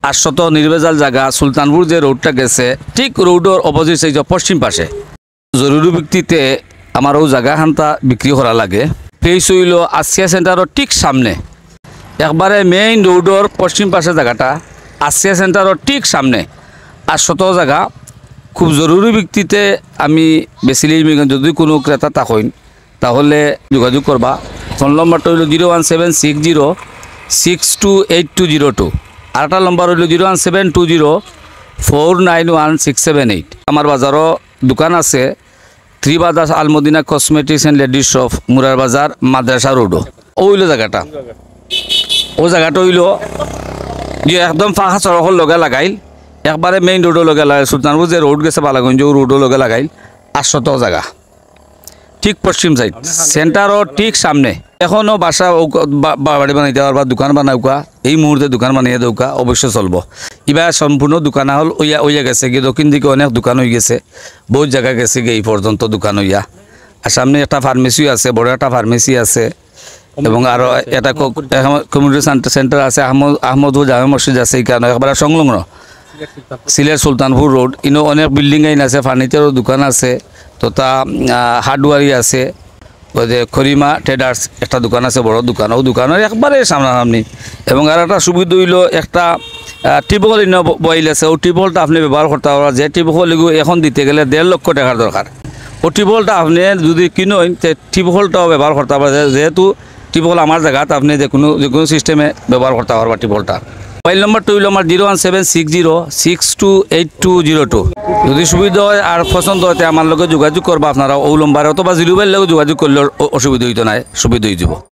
আশত নির্ভেজাল জায়গা সুলতানপুর যে রোডটা গেছে ঠিক রোডের অপোজিট সাইড পশ্চিম পাশে জরুরি ভিত্তিতে আমার ও জায়গা খানটা বিক্রি করা লাগে। প্লেস হইল আসিয়া সেন্টারের ঠিক সামনে, একবারে মেইন রোডের পশ্চিম পাশে জায়গাটা আসিয়া সেন্টারের ঠিক সামনে। আর শত জায়গা খুব জরুরি ভিত্তিতে আমি বেচিলি যদি কোনো ক্রেতা থাকেন তাহলে যোগাযোগ করবা। ফোন নম্বরটা হইল 01760628202। আর একটা নম্বর হইল 01720491678। আমার বাজারও দোকান আছে ত্রিবাদাস Al Madina cosmetics and ladies shop, Murar Bazar, Madrasa রোডও। ও হইল জায়গাটা, ও জায়গাটা হইল যে একদম ফাঁকা সড়কের লগে লাগাইল, একবারে মেইন রোডও লগে লাগাইল। সুলতানপুর যে রোড গেছে বালাগঞ্জ ও রোডও লগে লাগাইল। 800 জায়গা ঠিক পশ্চিম সাইড সেন্টারও ঠিক সামনে। এখনও বাসা বাড়ি বানাইতে পারবা, দোকান বানাউকা, এই মুহূর্তে দোকান বানিয়ে দেউকা অবশ্য চলব। এবার সম্পূর্ণ দোকান হল ওইয়া গেছে গিয়ে দক্ষিণ দিকে অনেক দোকান হয়ে গেছে, বহুত জায়গা গেছে গিয়ে এই পর্যন্ত দোকান হইয়া। আর সামনে একটা ফার্মেসিও আছে, বড় একটা ফার্মেসি আছে এবং আরও একটা কমিউনিটি সেন্টার আছে, আহমদপুর জামে মসজিদ আছে। এই কারণে একবার সংলগ্ন সিলেট সুলতানপুর রোড ইনো অনেক বিল্ডিং আইন আছে, ফার্নিচারের দোকান আছে, তথা হার্ডওয়ারি আছে। ওই যে খরিমা ট্রেডার্স একটা দোকান আছে, বড় দোকান, ও দোকানের একবারে সামনাসামনি। এবং আর একটা সুবিধা হইল একটা টিপকল ইনো বইল আছে, ও টিপকলটা আপনি ব্যবহার করতে পারবেন। যে টিপকল এখন দিতে গেলে 1.5 লক্ষ টাকার দরকার। ও টিপকলটা আপনি যদি কিনেন টিপকলটাও ব্যবহার করতে পারবেন, যেহেতু টিপকল আমার জায়গাতে আপনি যে কোনো সিস্টেমে ব্যবহার করতে পারবেন টিপকলটা। মোবাইল নম্বরটা হইল আমার 01760628202। যদি সুবিধা হয় আর পছন্দ হয় আমার লগে যোগাযোগ করবা আপনারা ও নম্বরে, অথবা জিরুবাইয়ের লগে যোগাযোগ করলে অসুবিধা হইতো না, সুবিধা হয়ে যাব।